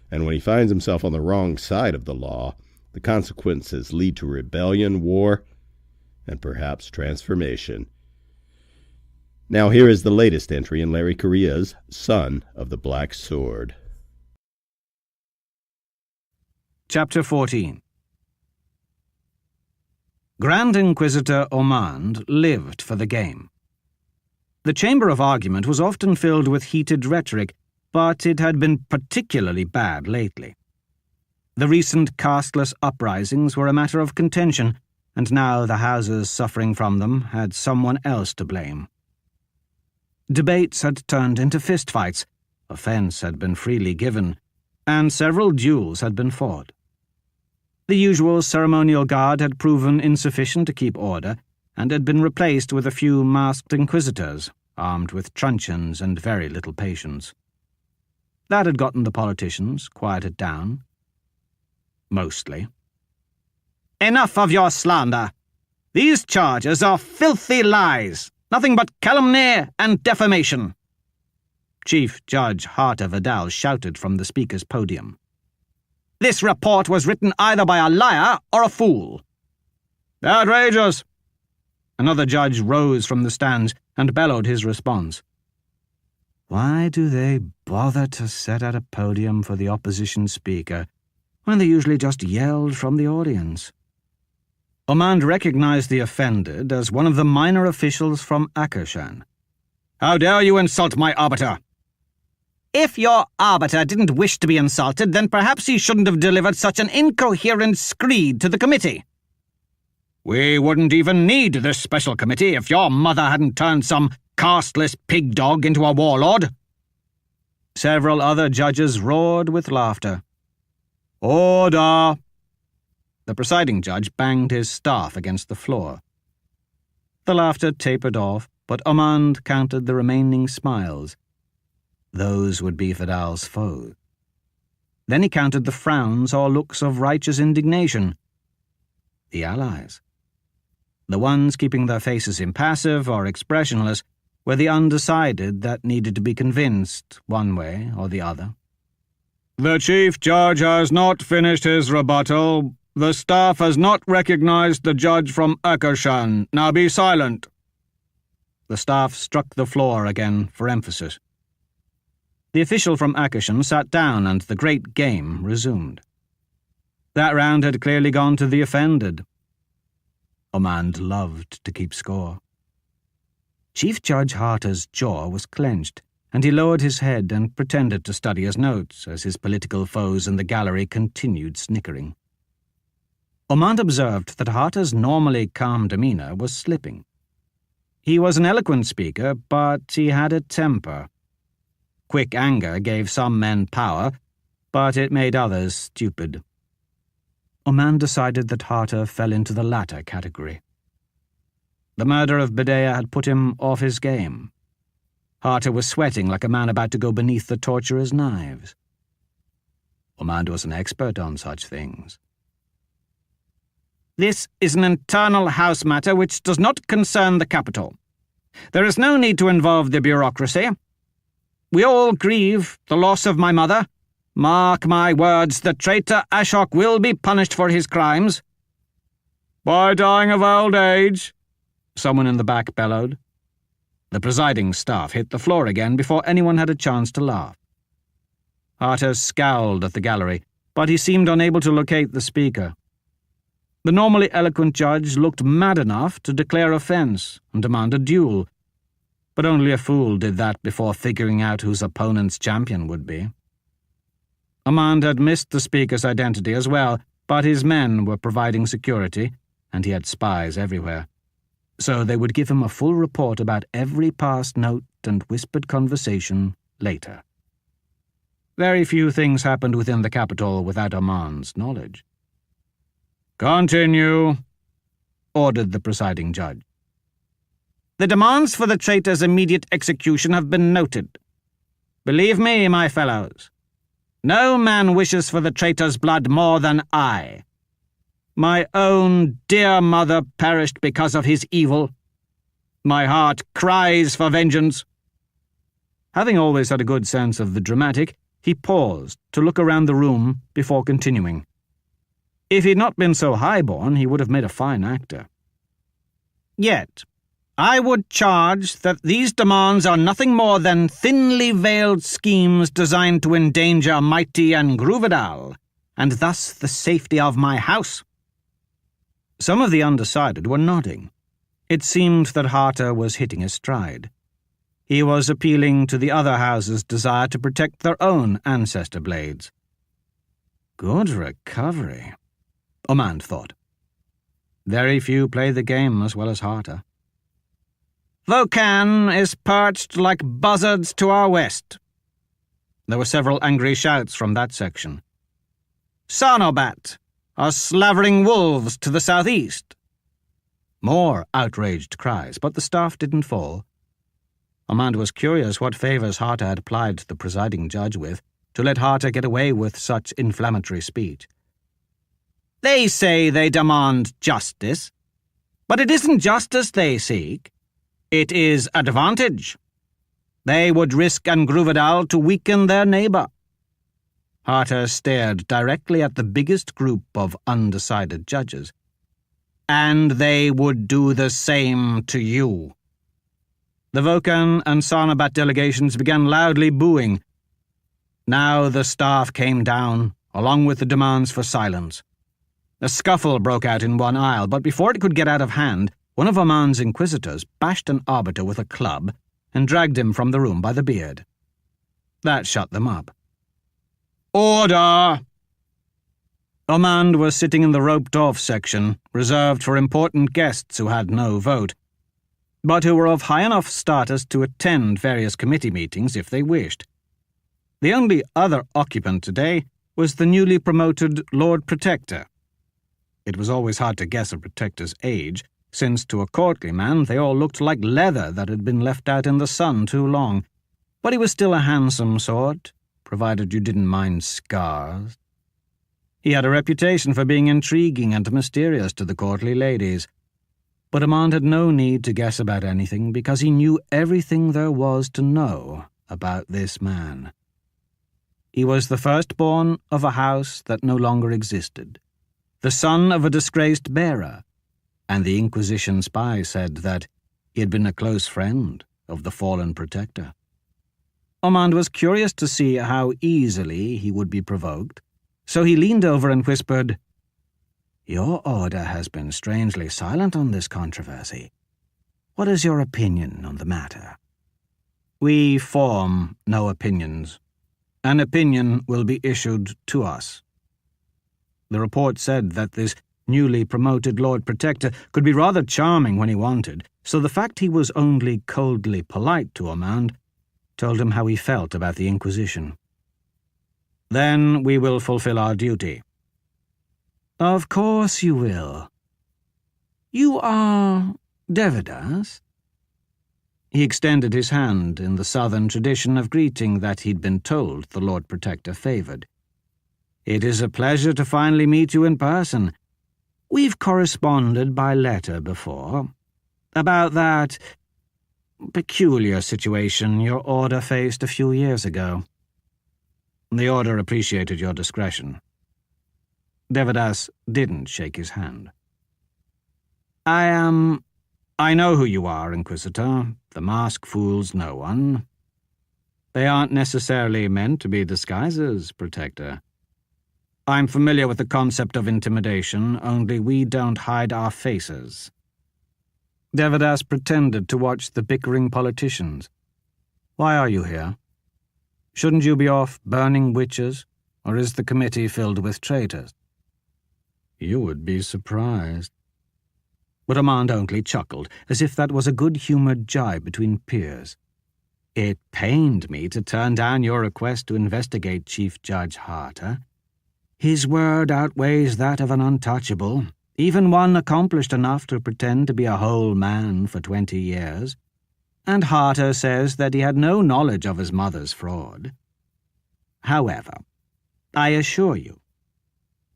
And when he finds himself on the wrong side of the law, the consequences lead to rebellion, war, and perhaps transformation. Now here is the latest entry in Larry Correia's Son of the Black Sword. Chapter 14. Grand Inquisitor Omand lived for the game. The chamber of argument was often filled with heated rhetoric, but it had been particularly bad lately. The recent casteless uprisings were a matter of contention, and now the houses suffering from them had someone else to blame. Debates had turned into fistfights, offense had been freely given, and several duels had been fought. The usual ceremonial guard had proven insufficient to keep order, and had been replaced with a few masked inquisitors, armed with truncheons and very little patience. That had gotten the politicians quieted down. Mostly. "Enough of your slander. These charges are filthy lies, nothing but calumny and defamation," Chief Judge Harter Vidal shouted from the speaker's podium. "This report was written either by a liar or a fool." "Outrageous!" Another judge rose from the stands and bellowed his response. Why do they bother to set out a podium for the opposition speaker when they usually just yelled from the audience? Omand recognized the offended as one of the minor officials from Akershan. "How dare you insult my arbiter?" "If your arbiter didn't wish to be insulted, then perhaps he shouldn't have delivered such an incoherent screed to the committee." "We wouldn't even need this special committee if your mother hadn't turned some casteless pig dog into a warlord." Several other judges roared with laughter. "Order!" The presiding judge banged his staff against the floor. The laughter tapered off, but Ormond counted the remaining smiles. Those would be Vidal's foes. Then he counted the frowns or looks of righteous indignation. The allies. The ones keeping their faces impassive or expressionless were the undecided that needed to be convinced one way or the other. "The Chief Judge has not finished his rebuttal. The staff has not recognized the judge from Akershan. Now be silent." The staff struck the floor again for emphasis. The official from Akershan sat down and the great game resumed. That round had clearly gone to the offended. Ormond loved to keep score. Chief Judge Harter's jaw was clenched, and he lowered his head and pretended to study his notes as his political foes in the gallery continued snickering. Ormond observed that Harter's normally calm demeanour was slipping. He was an eloquent speaker, but he had a temper. Quick anger gave some men power, but it made others stupid. Ormond decided that Harter fell into the latter category. The murder of Bedea had put him off his game. Harter was sweating like a man about to go beneath the torturer's knives. Ormond was an expert on such things. "This is an internal house matter which does not concern the capital. There is no need to involve the bureaucracy. We all grieve the loss of my mother. Mark my words, the traitor Ashok will be punished for his crimes." "By dying of old age," someone in the back bellowed. The presiding staff hit the floor again before anyone had a chance to laugh. Harter scowled at the gallery, but he seemed unable to locate the speaker. The normally eloquent judge looked mad enough to declare offence and demand a duel, but only a fool did that before figuring out whose opponent's champion would be. Ormond had missed the speaker's identity as well, but his men were providing security, and he had spies everywhere. So they would give him a full report about every past note and whispered conversation later. Very few things happened within the capital without Ormond's knowledge. "Continue," ordered the presiding judge. "The demands for the traitor's immediate execution have been noted. Believe me, my fellows, no man wishes for the traitor's blood more than I. My own dear mother perished because of his evil. My heart cries for vengeance." Having always had a good sense of the dramatic, he paused to look around the room before continuing. If he had not been so high-born, he would have made a fine actor. "Yet, I would charge that these demands are nothing more than thinly veiled schemes designed to endanger mighty Angruvidal, and thus the safety of my house." Some of the undecided were nodding. It seemed that Harter was hitting his stride. He was appealing to the other houses' desire to protect their own ancestor blades. Good recovery, Ormond thought. Very few play the game as well as Harter. "Vocan is perched like buzzards to our west." There were several angry shouts from that section. "Sarnobat are slavering wolves to the southeast." More outraged cries, but the staff didn't fall. Ormond was curious what favours Harter had plied the presiding judge with to let Harter get away with such inflammatory speech. "They say they demand justice, but it isn't justice they seek. It is advantage. They would risk Angruvidal to weaken their neighbour." Harter stared directly at the biggest group of undecided judges. "And they would do the same to you." The Vocan and Sarnabat delegations began loudly booing. Now the staff came down, along with the demands for silence. A scuffle broke out in one aisle, but before it could get out of hand, one of Ormond's inquisitors bashed an arbiter with a club and dragged him from the room by the beard. That shut them up. "Order!" Ormond was sitting in the roped-off section, reserved for important guests who had no vote, but who were of high enough status to attend various committee meetings if they wished. The only other occupant today was the newly promoted Lord Protector. It was always hard to guess a Protector's age, since to a courtly man they all looked like leather that had been left out in the sun too long. But he was still a handsome sort, provided you didn't mind scars. He had a reputation for being intriguing and mysterious to the courtly ladies, but Armand had no need to guess about anything because he knew everything there was to know about this man. He was the firstborn of a house that no longer existed, the son of a disgraced bearer, and the Inquisition spy said that he had been a close friend of the fallen protector. Armand was curious to see how easily he would be provoked, so he leaned over and whispered, "Your order has been strangely silent on this controversy. What is your opinion on the matter?" "We form no opinions. An opinion will be issued to us." The report said that this newly promoted Lord Protector could be rather charming when he wanted, so the fact he was only coldly polite to Armand told him how he felt about the Inquisition. "Then we will fulfill our duty." "Of course you will. You are Devadas?" He extended his hand in the southern tradition of greeting that he'd been told the Lord Protector favoured. "It is a pleasure to finally meet you in person. We've corresponded by letter before, about that peculiar situation your order faced a few years ago. The order appreciated your discretion." Devadas didn't shake his hand. I know who you are, Inquisitor. The mask fools no one. They aren't necessarily meant to be disguises, Protector. I'm familiar with the concept of intimidation, only we don't hide our faces." Devadas pretended to watch the bickering politicians. "Why are you here? Shouldn't you be off burning witches, or is the committee filled with traitors?" "You would be surprised." But Armand only chuckled, as if that was a good-humoured jibe between peers. "It pained me to turn down your request to investigate Chief Judge Harter. His word outweighs that of an untouchable, even one accomplished enough to pretend to be a whole man for 20 years. And Harter says that he had no knowledge of his mother's fraud. However, I assure you,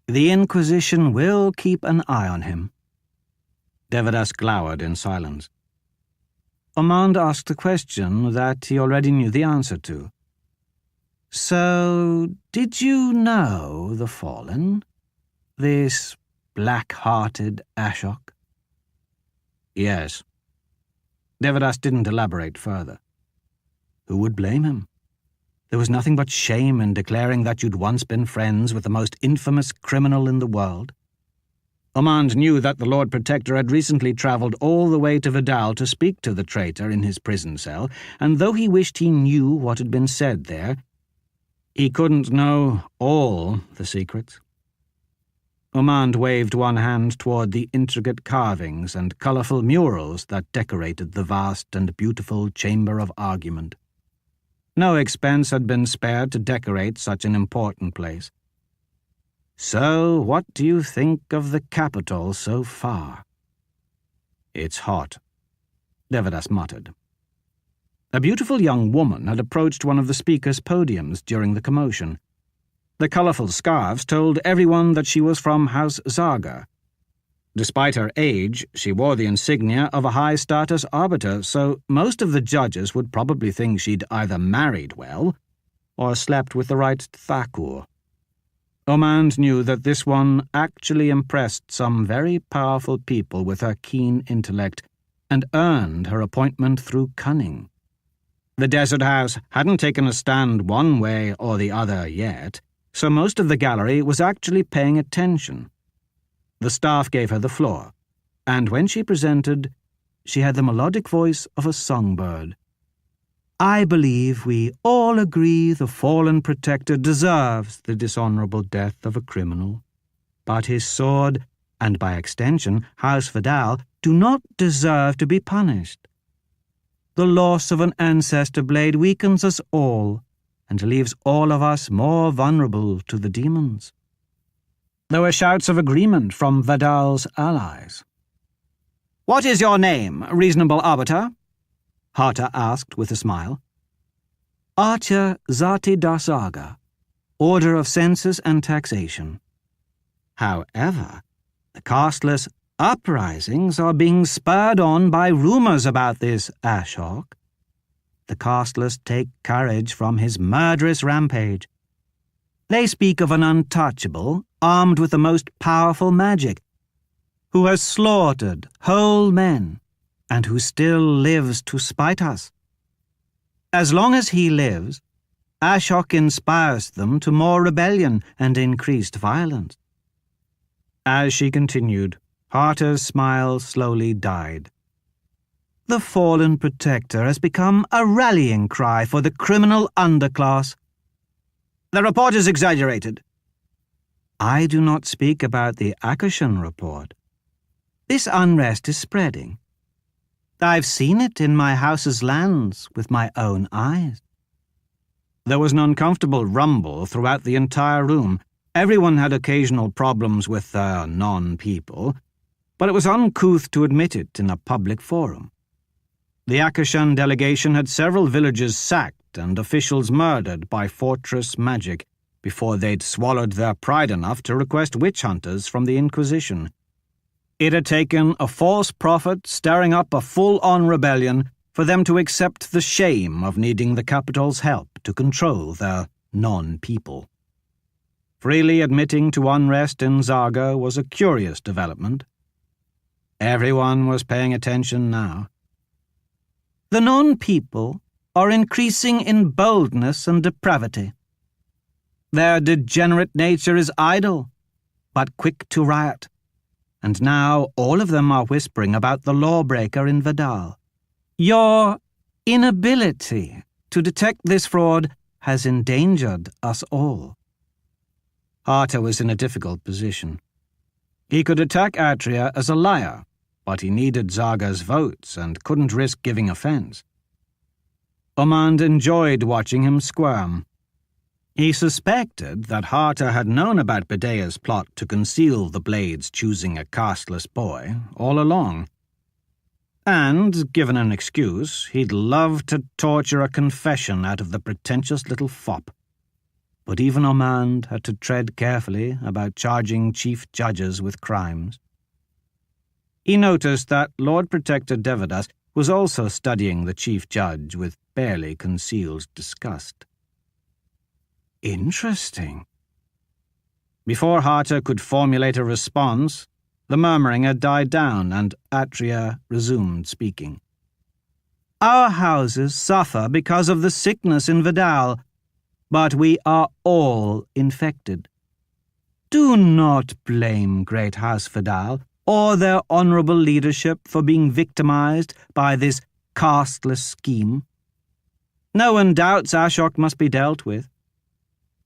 the Inquisition will keep an eye on him." Devadas glowered in silence. Armand asked a question that he already knew the answer to. "So, did you know the Fallen? This black-hearted Ashok?" "Yes." Devadas didn't elaborate further. Who would blame him? There was nothing but shame in declaring that you'd once been friends with the most infamous criminal in the world. Armand knew that the Lord Protector had recently travelled all the way to Vidal to speak to the traitor in his prison cell, and though he wished he knew what had been said there, he couldn't know all the secrets. Armand waved one hand toward the intricate carvings and colourful murals that decorated the vast and beautiful Chamber of Argument. No expense had been spared to decorate such an important place. "So, what do you think of the capital so far?" "It's hot," Devadas muttered. A beautiful young woman had approached one of the speakers' podiums during the commotion. The colourful scarves told everyone that she was from House Zaga. Despite her age, she wore the insignia of a high-status arbiter, so most of the judges would probably think she'd either married well or slept with the right Thakur. Armand knew that this one actually impressed some very powerful people with her keen intellect and earned her appointment through cunning. The Desert House hadn't taken a stand one way or the other yet, so most of the gallery was actually paying attention. The staff gave her the floor, and when she presented, she had the melodic voice of a songbird. "I believe we all agree the fallen protector deserves the dishonourable death of a criminal, but his sword, and by extension House Vidal, do not deserve to be punished. The loss of an ancestor blade weakens us all, and leaves all of us more vulnerable to the demons." There were shouts of agreement from Vidal's allies. "What is your name, reasonable arbiter?" Harter asked with a smile. "Archer Zati Darsaga, Order of Census and Taxation. However, the casteless uprisings are being spurred on by rumors about this Ashok. The casteless take courage from his murderous rampage. They speak of an untouchable, armed with the most powerful magic, who has slaughtered whole men, and who still lives to spite us. As long as he lives, Ashok inspires them to more rebellion and increased violence." As she continued, Harter's smile slowly died. "The fallen protector has become a rallying cry for the criminal underclass. The report is exaggerated." "I do not speak about the Akashan report. This unrest is spreading. I've seen it in my house's lands with my own eyes." There was an uncomfortable rumble throughout the entire room. Everyone had occasional problems with their non-people, but it was uncouth to admit it in a public forum. The Akashan delegation had several villages sacked and officials murdered by fortress magic before they'd swallowed their pride enough to request witch hunters from the Inquisition. It had taken a false prophet stirring up a full-on rebellion for them to accept the shame of needing the capital's help to control their non-people. Freely admitting to unrest in Zaga was a curious development. Everyone was paying attention now. The non-people are increasing in boldness and depravity. Their degenerate nature is idle, but quick to riot, and now all of them are whispering about the lawbreaker in Vidal. Your inability to detect this fraud has endangered us all." Harter was in a difficult position. He could attack Atria as a liar, but he needed Zaga's votes and couldn't risk giving offense. Omand enjoyed watching him squirm. He suspected that Harter had known about Bedea's plot to conceal the Blades choosing a casteless boy all along. And, given an excuse, he'd love to torture a confession out of the pretentious little fop. But even Omand had to tread carefully about charging chief judges with crimes. He noticed that Lord Protector Devadas was also studying the chief judge with barely concealed disgust. Interesting. Before Harter could formulate a response, the murmuring had died down and Atria resumed speaking. "Our houses suffer because of the sickness in Vidal, but we are all infected. Do not blame Great House Vidal or their honourable leadership for being victimised by this casteless scheme. No one doubts Ashok must be dealt with.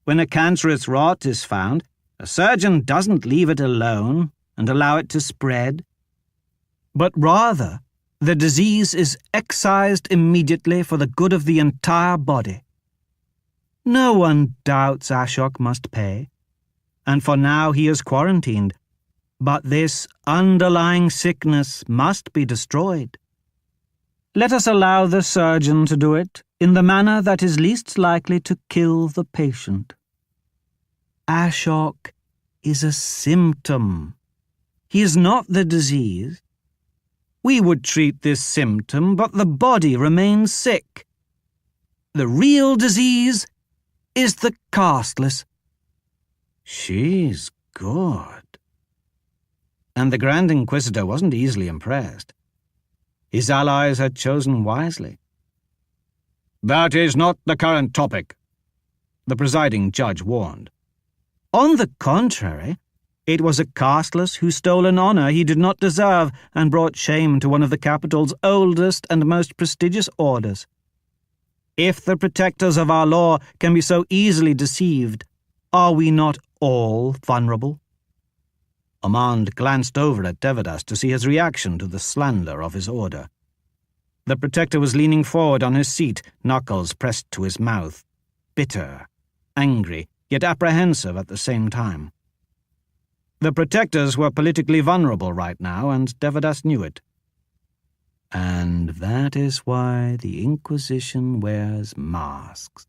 When a cancerous rot is found, a surgeon doesn't leave it alone and allow it to spread, but rather the disease is excised immediately for the good of the entire body. No one doubts Ashok must pay, and for now he is quarantined, but this underlying sickness must be destroyed. Let us allow the surgeon to do it in the manner that is least likely to kill the patient. Ashok is a symptom. He is not the disease. We would treat this symptom, but the body remains sick. The real disease is the casteless." She's good. And the Grand Inquisitor wasn't easily impressed. His allies had chosen wisely. "That is not the current topic," the presiding judge warned. On the contrary, it was a casteless who stole an honour he did not deserve and brought shame to one of the capital's oldest and most prestigious orders. If the protectors of our law can be so easily deceived, are we not all vulnerable? Omand glanced over at Devadas to see his reaction to the slander of his order. The protector was leaning forward on his seat, knuckles pressed to his mouth, bitter, angry, yet apprehensive at the same time. The protectors were politically vulnerable right now, and Devadas knew it. And that is why the Inquisition wears masks.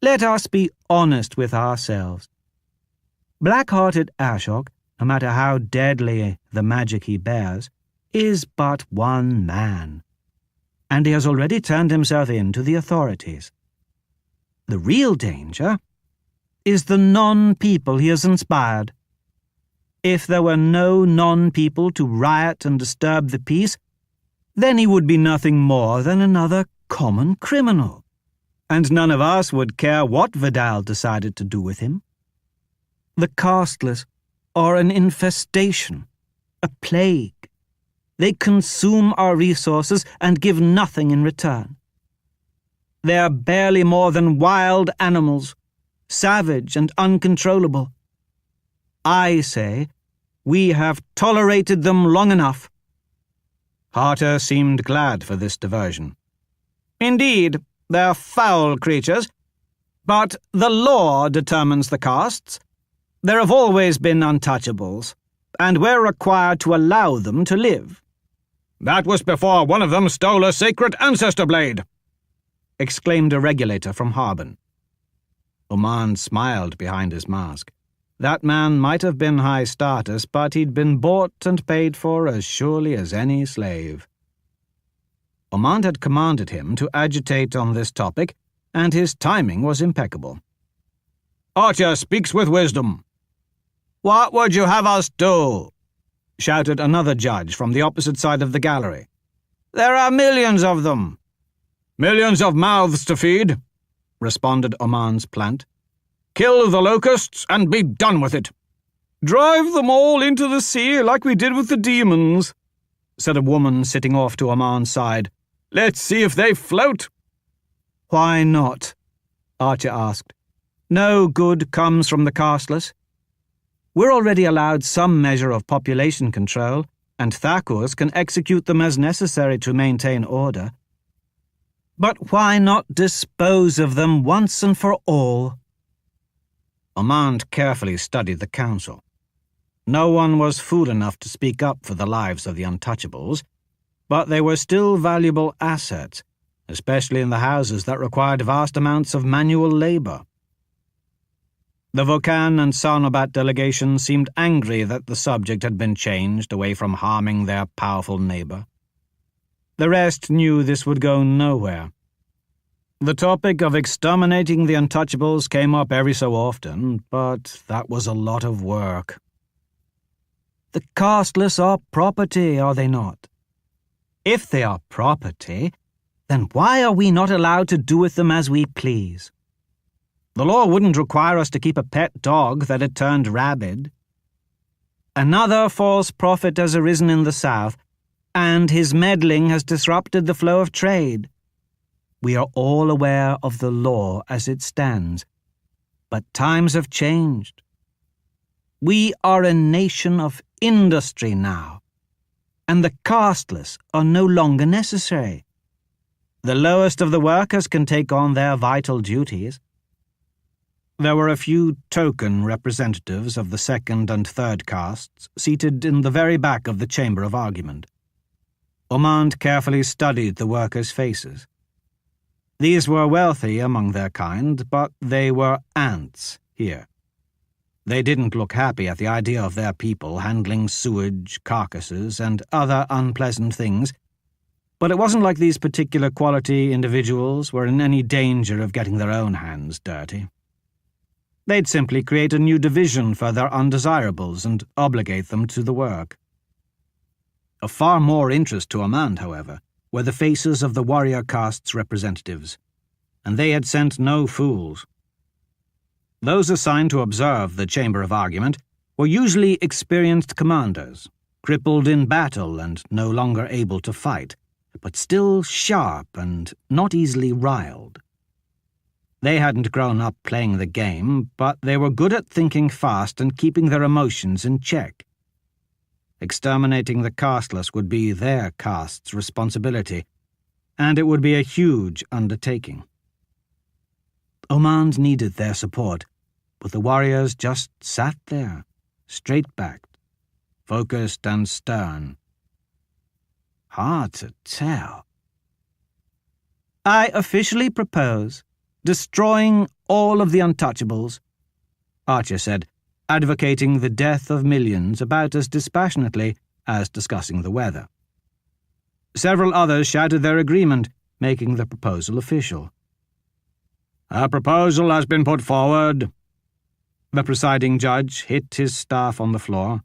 Let us be honest with ourselves. Black-hearted Ashok, no matter how deadly the magic he bears, is but one man, and he has already turned himself in to the authorities. The real danger is the non-people he has inspired. If there were no non-people to riot and disturb the peace, then he would be nothing more than another common criminal, and none of us would care what Vidal decided to do with him. The casteless are an infestation, a plague. They consume our resources and give nothing in return. They are barely more than wild animals, savage and uncontrollable. I say, we have tolerated them long enough. Harter seemed glad for this diversion. Indeed, they're foul creatures, but the law determines the castes. There have always been untouchables, and we're required to allow them to live. That was before one of them stole a sacred ancestor blade, exclaimed a regulator from Harbin. Oman smiled behind his mask. That man might have been high status, but he'd been bought and paid for as surely as any slave. Oman had commanded him to agitate on this topic, and his timing was impeccable. Archer speaks with wisdom. What would you have us do? Shouted another judge from the opposite side of the gallery. There are millions of them. Millions of mouths to feed, responded Oman's plant. Kill the locusts and be done with it. Drive them all into the sea like we did with the demons, said a woman sitting off to Oman's side. Let's see if they float. Why not? Archer asked. No good comes from the casteless. We're already allowed some measure of population control, and Thakurs can execute them as necessary to maintain order. But why not dispose of them once and for all? Oman carefully studied the council. No one was fool enough to speak up for the lives of the untouchables, but they were still valuable assets, especially in the houses that required vast amounts of manual labor. The Vokan and Sarnobat delegations seemed angry that the subject had been changed away from harming their powerful neighbor. The rest knew this would go nowhere. The topic of exterminating the untouchables came up every so often, but that was a lot of work. The casteless are property, are they not? If they are property, then why are we not allowed to do with them as we please? The law wouldn't require us to keep a pet dog that had turned rabid. Another false prophet has arisen in the south, and his meddling has disrupted the flow of trade. We are all aware of the law as it stands, but times have changed. We are a nation of industry now, and the casteless are no longer necessary. The lowest of the workers can take on their vital duties. There were a few token representatives of the second and third castes seated in the very back of the chamber of argument. Oman carefully studied the workers' faces. These were wealthy among their kind, but they were ants here. They didn't look happy at the idea of their people handling sewage, carcasses, and other unpleasant things, but it wasn't like these particular quality individuals were in any danger of getting their own hands dirty. They'd simply create a new division for their undesirables and obligate them to the work. Of far more interest to Amand, however, were the faces of the warrior caste's representatives, and they had sent no fools. Those assigned to observe the chamber of argument were usually experienced commanders, crippled in battle and no longer able to fight, but still sharp and not easily riled. They hadn't grown up playing the game, but they were good at thinking fast and keeping their emotions in check. Exterminating the casteless would be their caste's responsibility, and it would be a huge undertaking. Oman needed their support, but the warriors just sat there, straight-backed, focused and stern. Hard to tell. I officially propose destroying all of the untouchables, Archer said, advocating the death of millions about as dispassionately as discussing the weather. Several others shouted their agreement, making the proposal official. A proposal has been put forward. The presiding judge hit his staff on the floor.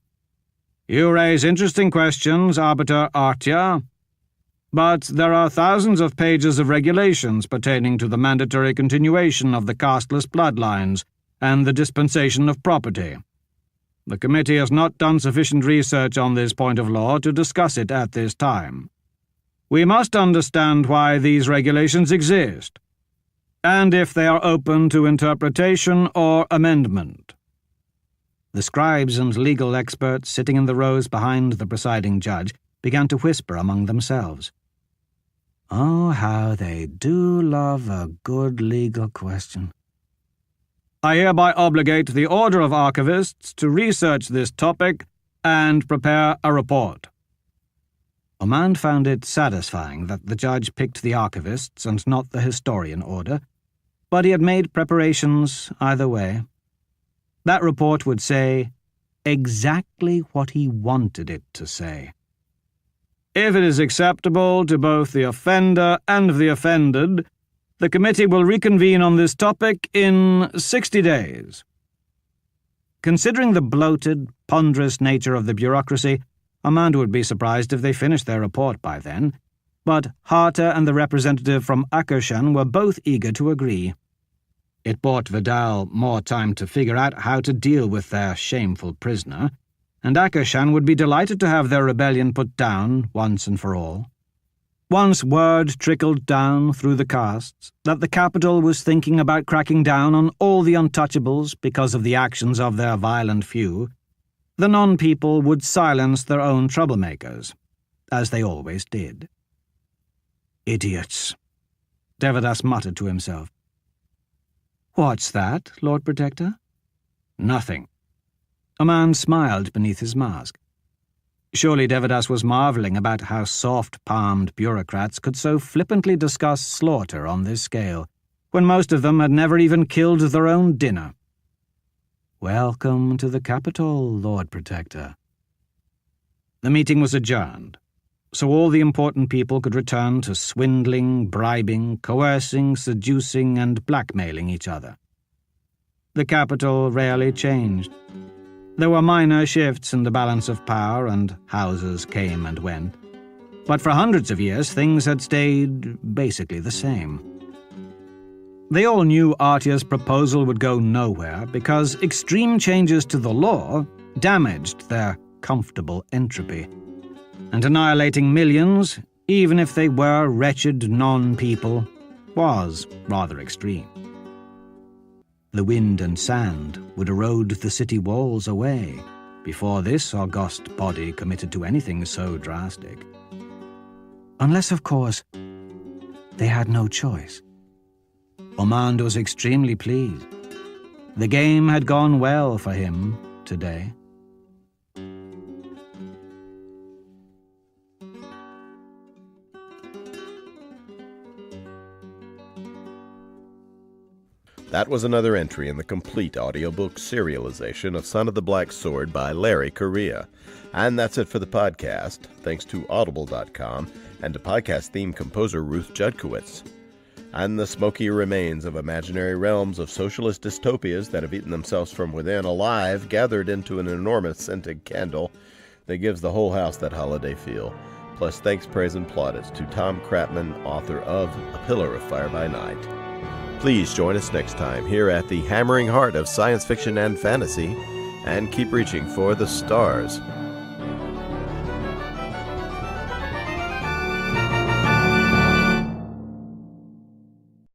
You raise interesting questions, Arbiter Archer, but there are thousands of pages of regulations pertaining to the mandatory continuation of the casteless bloodlines and the dispensation of property. The committee has not done sufficient research on this point of law to discuss it at this time. We must understand why these regulations exist, and if they are open to interpretation or amendment. The scribes and legal experts sitting in the rows behind the presiding judge began to whisper among themselves. Oh, how they do love a good legal question. I hereby obligate the Order of Archivists to research this topic and prepare a report. Ormond found it satisfying that the judge picked the archivists and not the historian order, but he had made preparations either way. That report would say exactly what he wanted it to say. If it is acceptable to both the offender and the offended, the committee will reconvene on this topic in 60 days. Considering the bloated, ponderous nature of the bureaucracy, Ormond would be surprised if they finished their report by then, but Harter and the representative from Akershan were both eager to agree. It bought Vidal more time to figure out how to deal with their shameful prisoner, and Akershan would be delighted to have their rebellion put down once and for all. Once word trickled down through the castes that the capital was thinking about cracking down on all the untouchables because of the actions of their violent few, the non-people would silence their own troublemakers, as they always did. Idiots, Devadas muttered to himself. What's that, Lord Protector? Nothing. A man smiled beneath his mask. Surely Devadas was marvelling about how soft-palmed bureaucrats could so flippantly discuss slaughter on this scale, when most of them had never even killed their own dinner. Welcome to the capital, Lord Protector. The meeting was adjourned, so all the important people could return to swindling, bribing, coercing, seducing, and blackmailing each other. The capital rarely changed. There were minor shifts in the balance of power, and houses came and went. But for hundreds of years, things had stayed basically the same. They all knew Artya's proposal would go nowhere because extreme changes to the law damaged their comfortable entropy. And annihilating millions, even if they were wretched non-people, was rather extreme. The wind and sand would erode the city walls away before this august body committed to anything so drastic. Unless, of course, they had no choice. Ormond was extremely pleased. The game had gone well for him today. That was another entry in the complete audiobook serialization of Son of the Black Sword by Larry Correia. And that's it for the podcast, thanks to Audible.com and to podcast theme composer Ruth Judkowitz. And the smoky remains of imaginary realms of socialist dystopias that have eaten themselves from within alive, gathered into an enormous scented candle that gives the whole house that holiday feel. Plus thanks, praise, and plaudits to Tom Kratman, author of A Pillar of Fire by Night. Please join us next time here at the hammering heart of science fiction and fantasy, and keep reaching for the stars.